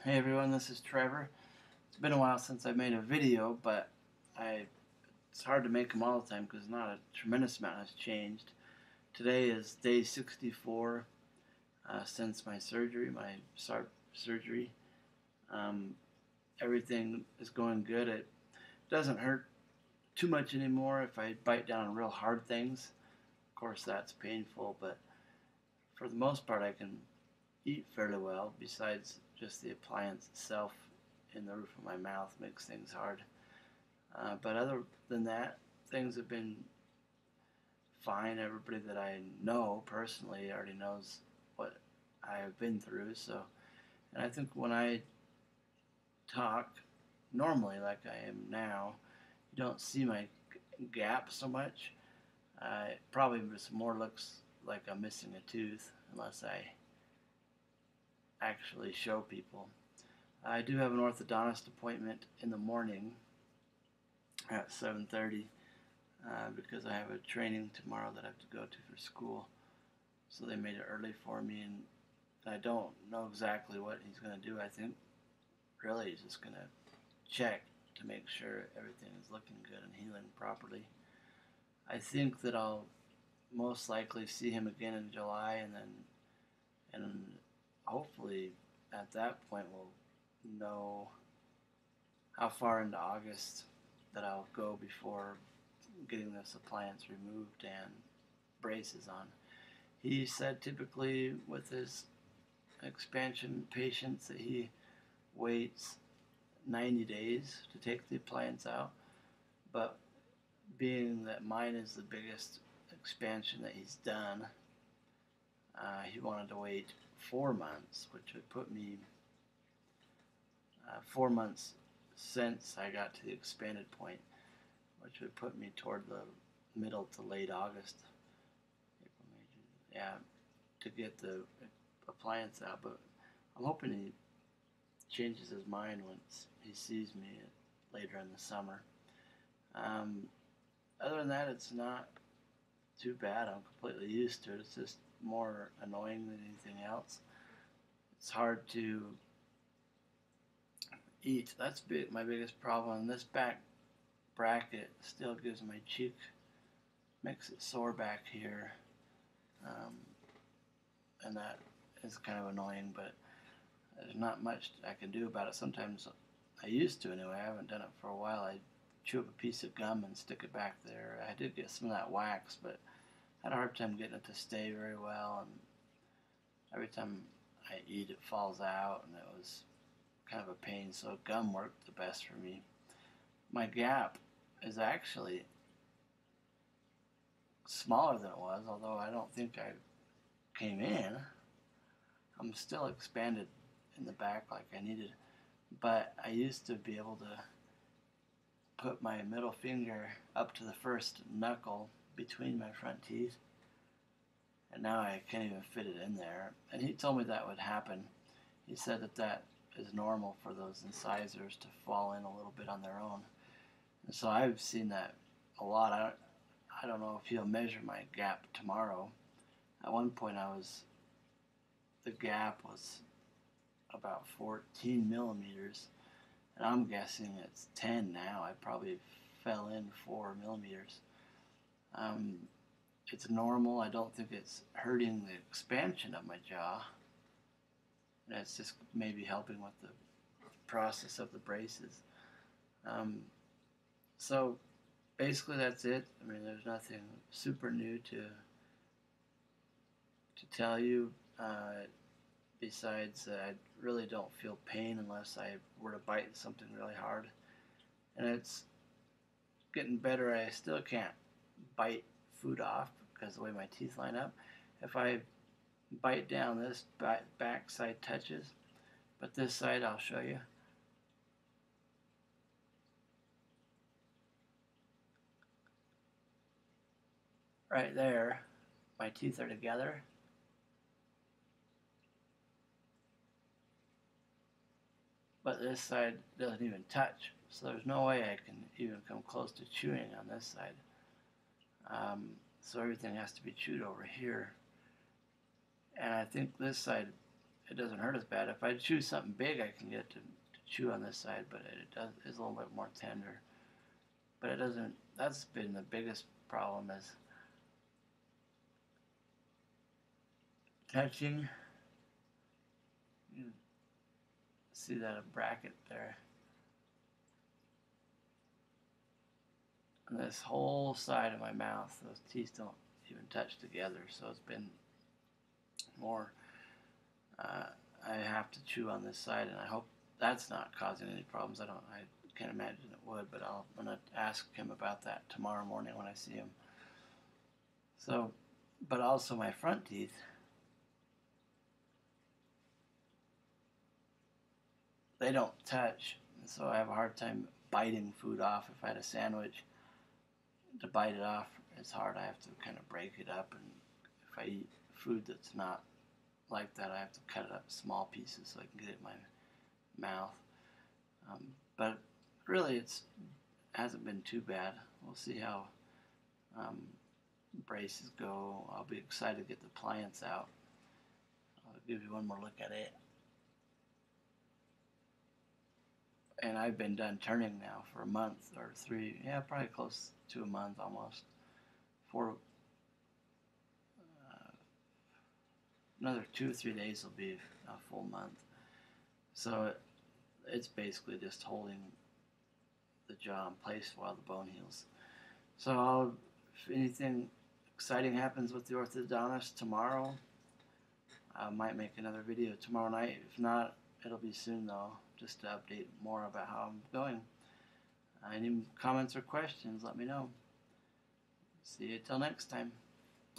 Hey everyone, this is Trevor. It's been a while since I made a video, but it's hard to make them all the time because not a tremendous amount has changed. Today is day 64 since my surgery, my SARPE surgery. Um, Everything is going good. It doesn't hurt too much anymore if I bite down on real hard things. Of course, that's painful, but for the most part, I can eat fairly well, besides just the appliance itself in the roof of my mouth makes things hard. But other than that, things have been fine. Everybody that I know personally already knows what I have been through. So, and I think when I talk normally like I am now, you don't see my gap so much. It probably just more looks like I'm missing a tooth unless I actually show people. I do have an orthodontist appointment in the morning at 7:30 because I have a training tomorrow that I have to go to for school. So they made it early for me, and I don't know exactly what he's going to do. I think really he's just going to check to make sure everything is looking good and healing properly. I think that I'll most likely see him again in July, and hopefully at that point we'll know how far into August that I'll go before getting this appliance removed and braces on. He said typically with his expansion patients that he waits 90 days to take the appliance out, but being that mine is the biggest expansion that he's done, he wanted to wait 4 months, which would put me 4 months since I got to the expanded point, which would put me toward the middle to late August, April, May, June, yeah, to get the appliance out. But I'm hoping he changes his mind once he sees me later in the summer. Other than that, it's not too bad. I'm completely used to it. It's just more annoying than anything else. It's hard to eat. That's my biggest problem. And this back bracket still gives my cheek, makes it sore back here, and that is kind of annoying, but there's not much I can do about it. Sometimes I used to anyway. I haven't done it for a while. I chew up a piece of gum and stick it back there. I did get some of that wax, but I had a hard time getting it to stay very well, and every time I eat it falls out, and it was kind of a pain, so gum worked the best for me. My gap is actually smaller than it was, although I don't think I came in. I'm still expanded in the back like I needed, but I used to be able to put my middle finger up to the first knuckle between my front teeth, and now I can't even fit it in there. And he told me that would happen. He said that is normal for those incisors to fall in a little bit on their own. And so I've seen that a lot. I don't know if he'll measure my gap tomorrow. At one point the gap was about 14 millimeters, and I'm guessing it's 10 now. I probably fell in 4 millimeters. It's normal. I don't think it's hurting the expansion of my jaw. And it's just maybe helping with the process of the braces. So basically that's it. I mean, there's nothing super new to tell you. Besides, I really don't feel pain unless I were to bite something really hard. And it's getting better. I still can't bite food off because of the way my teeth line up. If I bite down, this back side touches, but this side I'll show you. Right there, my teeth are together. But this side doesn't even touch, so there's no way I can even come close to chewing on this side. So everything has to be chewed over here. And I think this side it doesn't hurt as bad. If I chew something big, I can get it to chew on this side, but it's a little bit more tender. But it doesn't. That's been the biggest problem, is touching. You see that bracket there, and this whole side of my mouth, those teeth don't even touch together. So it's been more. I have to chew on this side, and I hope that's not causing any problems. I can't imagine it would, but I'm gonna ask him about that tomorrow morning when I see him. So, but also my front teeth, they don't touch, so I have a hard time biting food off. If I had a sandwich, to bite it off, it's hard. I have to kind of break it up, and if I eat food that's not like that, I have to cut it up small pieces so I can get it in my mouth. But really, hasn't been too bad. We'll see how braces go. I'll be excited to get the pliants out. I'll give you one more look at it. And I've been done turning now for a month or 3, yeah, probably close to a month almost. For another 2 or 3 days will be a full month. So it's basically just holding the jaw in place while the bone heals. So if anything exciting happens with the orthodontist tomorrow, I might make another video tomorrow night. If not, it'll be soon though, just to update more about how I'm going. Any comments or questions, let me know. See you till next time.